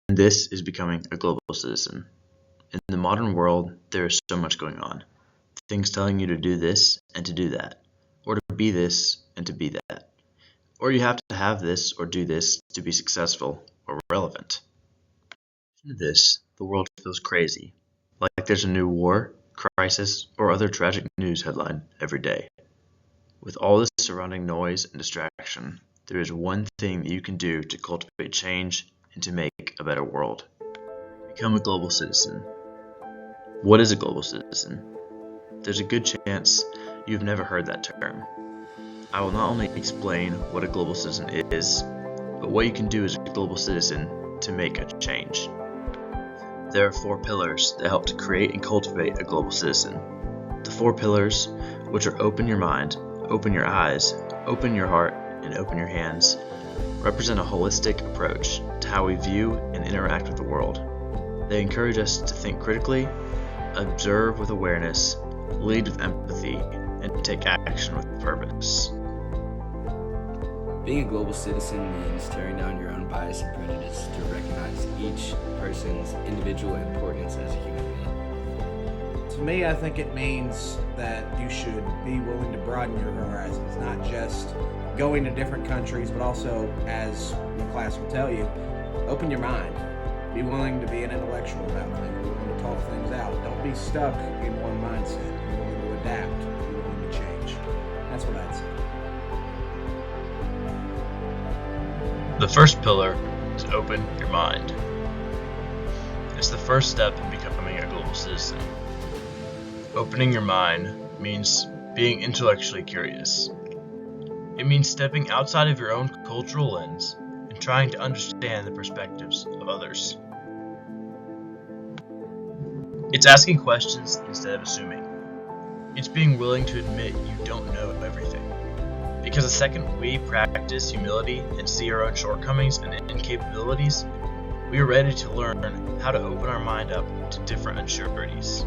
And this is becoming a global citizen. In the modern world, there is so much going on. Things telling you to do this and to do that, or to be this and to be that. Or you have to have this or do this to be successful or relevant. In addition to this, the world feels crazy, like there's a new war, crisis, or other tragic news headline every day. With all this surrounding noise and distraction, there is one thing that you can do to cultivate change and to make a better world. Become a global citizen. What is a global citizen? There's a good chance you've never heard that term. I will not only explain what a global citizen is, but what you can do as a global citizen to make a change. There are 4 pillars that help to create and cultivate a global citizen. The 4 pillars, which are open your mind, open your eyes, open your heart, and open your hands, represent a holistic approach to how we view and interact with the world. They encourage us to think critically, observe with awareness, lead with empathy, and take action with purpose. Being a global citizen means tearing down your own bias and prejudice to recognize each person's individual importance as a human being. To me, I think it means that you should be willing to broaden your horizons, not just going to different countries, but also, as the class will tell you, open your mind. Be willing to be an intellectual about things, be willing to talk things out. Don't be stuck in one mindset. Be willing to adapt, be willing to change. That's what I'd say. The first pillar is open your mind. It's the first step in becoming a global citizen. Opening your mind means being intellectually curious. It means stepping outside of your own cultural lens and trying to understand the perspectives of others. It's asking questions instead of assuming. It's being willing to admit you don't know everything. Because the second we practice humility and see our own shortcomings and incapabilities, we are ready to learn how to open our mind up to different unsureties.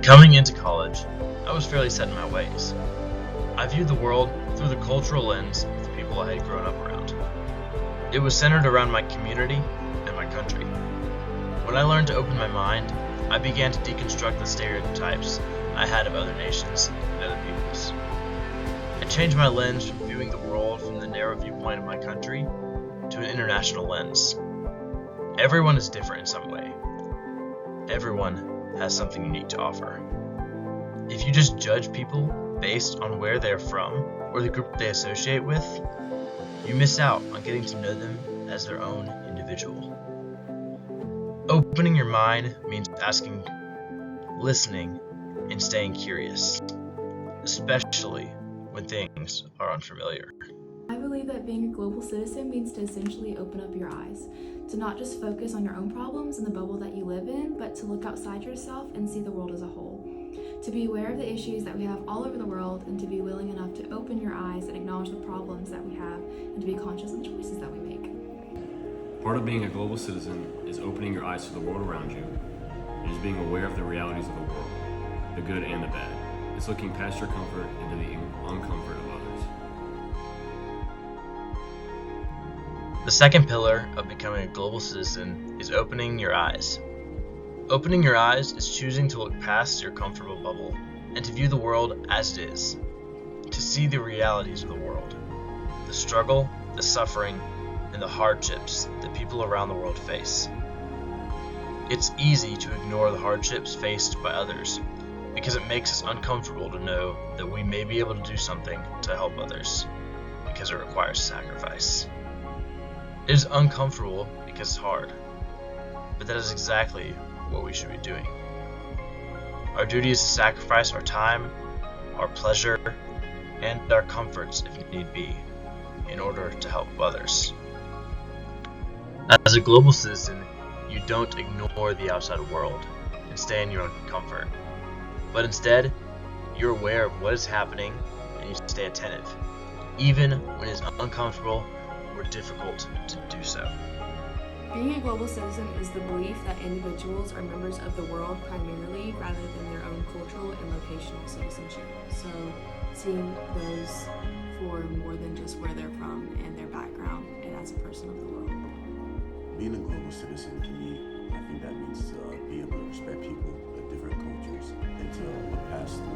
Coming into college, I was fairly set in my ways. I viewed the world through the cultural lens of the people I had grown up around. It was centered around my community and my country. When I learned to open my mind, I began to deconstruct the stereotypes I had of other nations and other peoples. I changed my lens from viewing the world from the narrow viewpoint of my country to an international lens. Everyone is different in some way. Everyone has something unique to offer. If you just judge people based on where they are from or the group they associate with, you miss out on getting to know them as their own individual. Opening your mind means asking, listening, and staying curious, especially when things are unfamiliar. I believe that being a global citizen means to essentially open up your eyes, to not just focus on your own problems and the bubble that you live in, but to look outside yourself and see the world as a whole. To be aware of the issues that we have all over the world and to be willing enough to open your eyes and acknowledge the problems that we have and to be conscious of the choices that we make. Part of being a global citizen is opening your eyes to the world around you. It is being aware of the realities of the world, the good and the bad. It's looking past your comfort into the uncomfort of others. The second pillar of becoming a global citizen is opening your eyes. Opening your eyes is choosing to look past your comfortable bubble and to view the world as it is, to see the realities of the world, the struggle, the suffering, and the hardships that people around the world face. It's easy to ignore the hardships faced by others because it makes us uncomfortable to know that we may be able to do something to help others because it requires sacrifice. It is uncomfortable because it's hard, but that is exactly what we should be doing. Our duty is to sacrifice our time, our pleasure, and our comforts if need be, in order to help others. As a global citizen, you don't ignore the outside world and stay in your own comfort, but instead, you're aware of what is happening and you stay attentive, even when it's uncomfortable or difficult to do so. Being a global citizen is the belief that individuals are members of the world primarily rather than their own cultural and locational citizenship. So seeing those for more than just where they're from and their background and as as a person of the world. Being a global citizen to me, I think that means to be able to respect people of different cultures and to look past the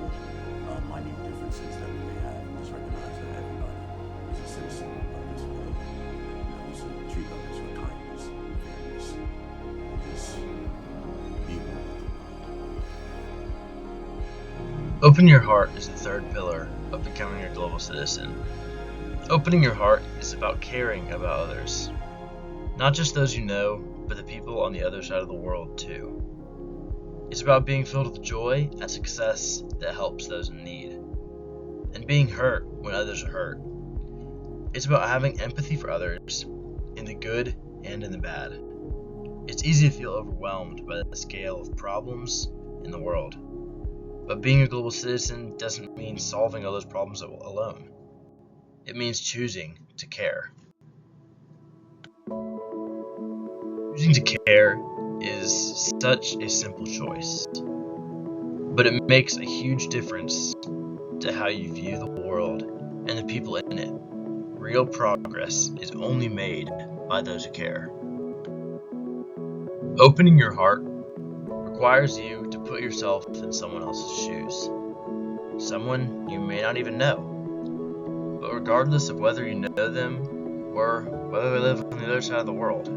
minute differences that we may have and just recognize that everybody is a citizen of this world. And we should treat others with kindness and fairness. Just be one with them. Open your heart is the third pillar of becoming a global citizen. Opening your heart is about caring about others. Not just those you know, but the people on the other side of the world too. It's about being filled with joy and success that helps those in need, and being hurt when others are hurt. It's about having empathy for others, in the good and in the bad. It's easy to feel overwhelmed by the scale of problems in the world, but being a global citizen doesn't mean solving all those problems alone. It means choosing to care. Choosing to care is such a simple choice, but it makes a huge difference to how you view the world and the people in it. Real progress is only made by those who care. Opening your heart requires you to put yourself in someone else's shoes, someone you may not even know. But regardless of whether you know them or whether they live on the other side of the world,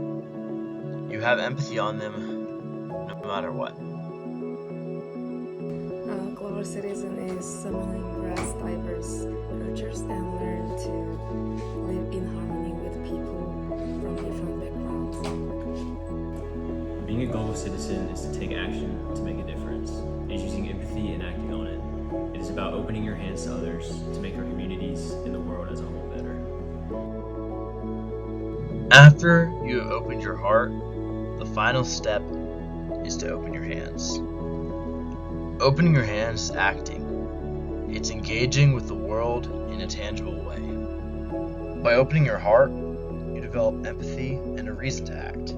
you have empathy on them no matter what. A global citizen is someone who embraces diverse cultures and learn to live in harmony with people from different backgrounds. Being a global citizen is to take action to make a difference. It is using empathy and acting on it. It is about opening your hands to others to make our communities and the world as a whole better. After you have opened your heart, the final step is to open your hands. Opening your hands is acting. It's engaging with the world in a tangible way. By opening your heart, you develop empathy and a reason to act.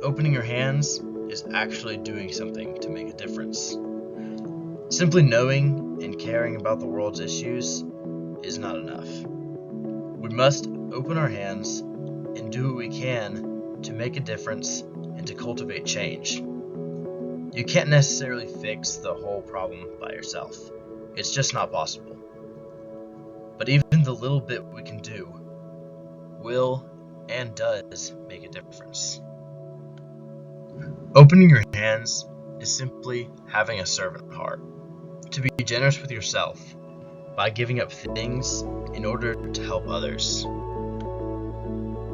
Opening your hands is actually doing something to make a difference. Simply knowing and caring about the world's issues is not enough. We must open our hands and do what we can to make a difference and to cultivate change. You can't necessarily fix the whole problem by yourself. It's just not possible. But even the little bit we can do will and does make a difference. Opening your hands is simply having a servant heart. To be generous with yourself by giving up things in order to help others.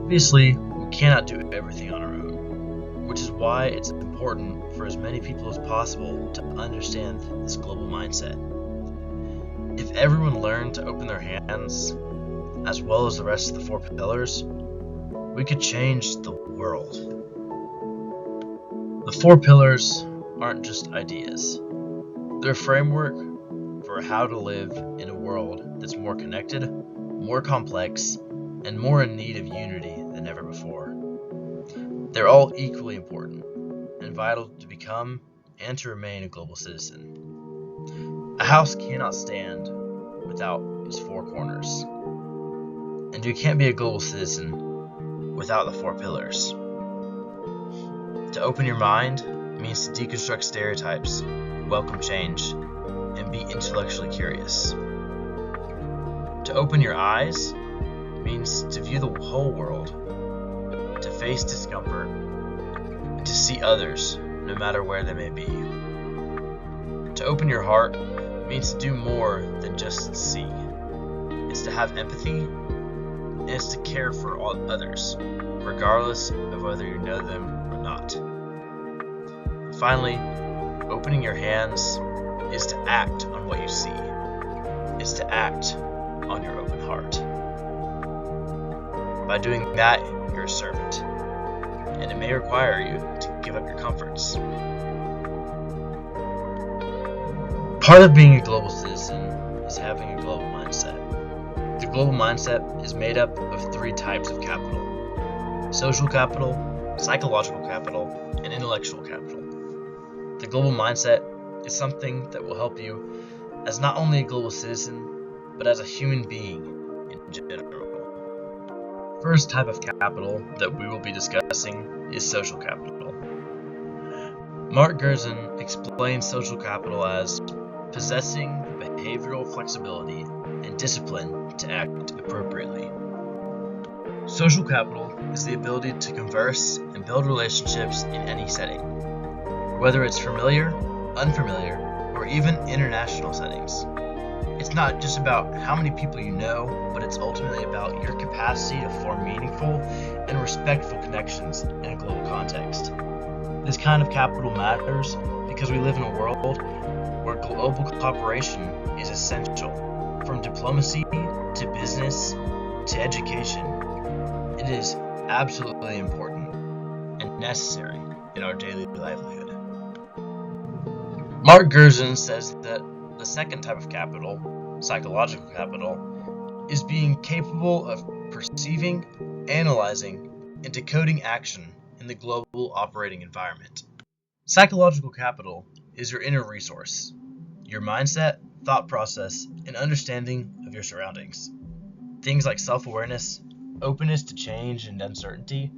Obviously, we cannot do everything on our own, which is why it's important for as many people as possible to understand this global mindset. If everyone learned to open their hands, as well as the rest of the 4 pillars, we could change the world. The 4 pillars aren't just ideas. They're a framework for how to live in a world that's more connected, more complex, and more in need of unity than ever before. They're all equally important and vital to become and to remain a global citizen. A house cannot stand without its 4 corners, and you can't be a global citizen without the 4 pillars. To open your mind means to deconstruct stereotypes, welcome change, and be intellectually curious. To open your eyes means to view the whole world, to face discomfort, and to see others no matter where they may be. To open your heart means to do more than just see. It's to have empathy, and it's to care for all others, regardless of whether you know them or not. Finally, opening your hands is to act on what you see. It's to act on your open heart. By doing that, you're a servant, and it may require you to give up your comforts. Part of being a global citizen is having a global mindset. The global mindset is made up of 3 types of capital: social capital, psychological capital, and intellectual capital. The global mindset is something that will help you as not only a global citizen, but as a human being in general. first type of capital that we will be discussing is social capital. Mark Gerson explains social capital as possessing the behavioral flexibility and discipline to act appropriately. Social capital is the ability to converse and build relationships in any setting, whether it's familiar, unfamiliar, or even international settings. It's not just about how many people you know, but it's ultimately about your capacity to form meaningful and respectful connections in a global context. This kind of capital matters because we live in a world where global cooperation is essential. From diplomacy to business to education, it is absolutely important and necessary in our daily livelihood. Mark Gerson says that the second type of capital, psychological capital, is being capable of perceiving, analyzing, and decoding action in the global operating environment. Psychological capital is your inner resource, your mindset, thought process, and understanding of your surroundings. Things like self-awareness, openness to change and uncertainty,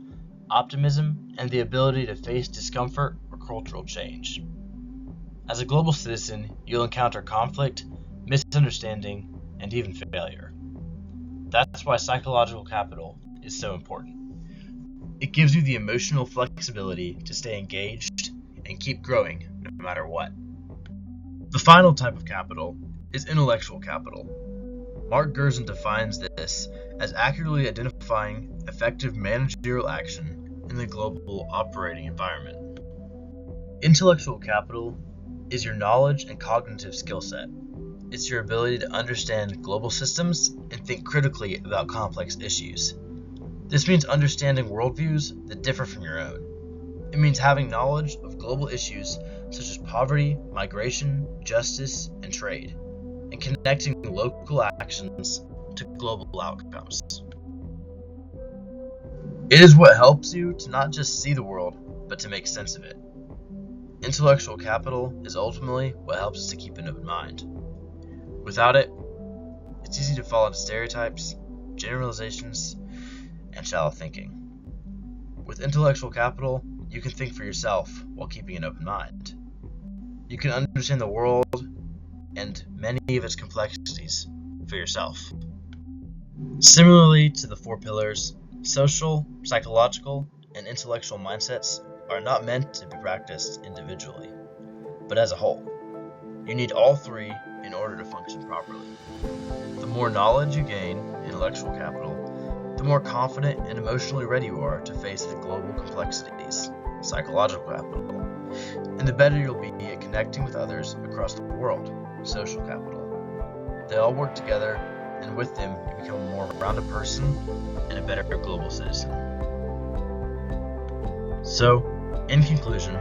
optimism, and the ability to face discomfort or cultural change. As a global citizen, you'll encounter conflict, misunderstanding, and even failure. That's why psychological capital is so important. It gives you the emotional flexibility to stay engaged and keep growing no matter what. The final type of capital is intellectual capital. Mark Gerson defines this as accurately identifying effective managerial action in the global operating environment. Intellectual capital is your knowledge and cognitive skill set. It's your ability to understand global systems and think critically about complex issues. This means understanding worldviews that differ from your own. It means having knowledge of global issues such as poverty, migration, justice, and trade, and connecting local actions to global outcomes. It is what helps you to not just see the world, but to make sense of it. Intellectual capital is ultimately what helps us to keep an open mind. Without it, it's easy to fall into stereotypes, generalizations, and shallow thinking. With intellectual capital, you can think for yourself while keeping an open mind. You can understand the world and many of its complexities for yourself. Similarly to the four pillars, social, psychological, and intellectual mindsets are not meant to be practiced individually, but as a whole. You need all three in order to function properly. The more knowledge you gain, intellectual capital, the more confident and emotionally ready you are to face the global complexities, psychological capital, and the better you'll be at connecting with others across the world, social capital. They all work together, and with them, you become a more rounded person and a better global citizen. So, in conclusion,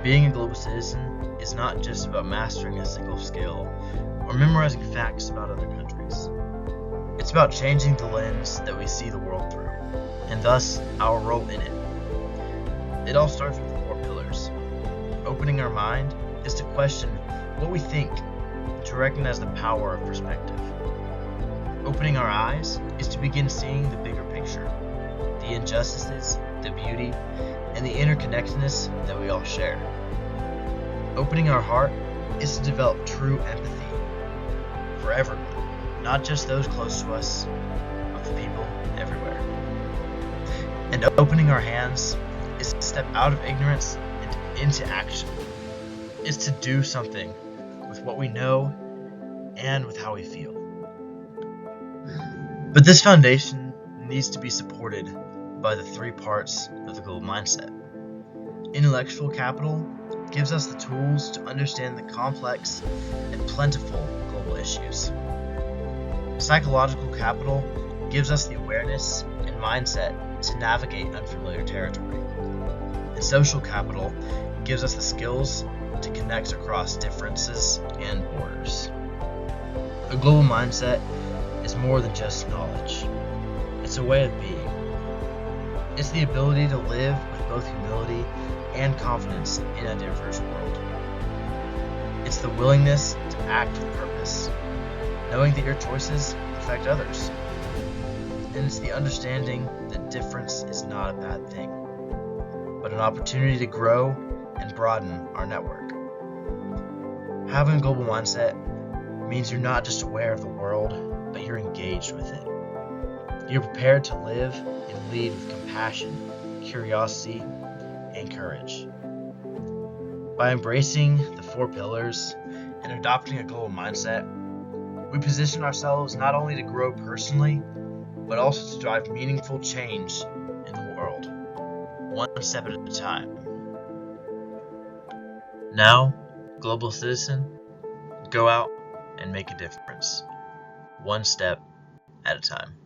being a global citizen is not just about mastering a single skill or memorizing facts about other countries. It's about changing the lens that we see the world through, and thus our role in it. It all starts with the four pillars. Opening our mind is to question what we think and to recognize the power of perspective. Opening our eyes is to begin seeing the bigger picture, the injustices, the beauty, and the interconnectedness that we all share. Opening our heart is to develop true empathy for everyone, not just those close to us, but for people everywhere. And opening our hands is to step out of ignorance and into action. It's to do something with what we know and with how we feel. But this foundation needs to be supported by the three parts of the global mindset. Intellectual capital gives us the tools to understand the complex and plentiful global issues. Psychological capital gives us the awareness and mindset to navigate unfamiliar territory. And social capital gives us the skills to connect across differences and borders. A global mindset is more than just knowledge. It's a way of being. It's the ability to live with both humility and confidence in a diverse world. It's the willingness to act with purpose, knowing that your choices affect others. And it's the understanding that difference is not a bad thing, but an opportunity to grow and broaden our network. Having a global mindset means you're not just aware of the world, but you're engaged with it. You're prepared to live and lead with compassion, curiosity, and courage. By embracing the 4 pillars and adopting a global mindset, we position ourselves not only to grow personally, but also to drive meaningful change in the world, one step at a time. Now, global citizen, go out and make a difference, one step at a time.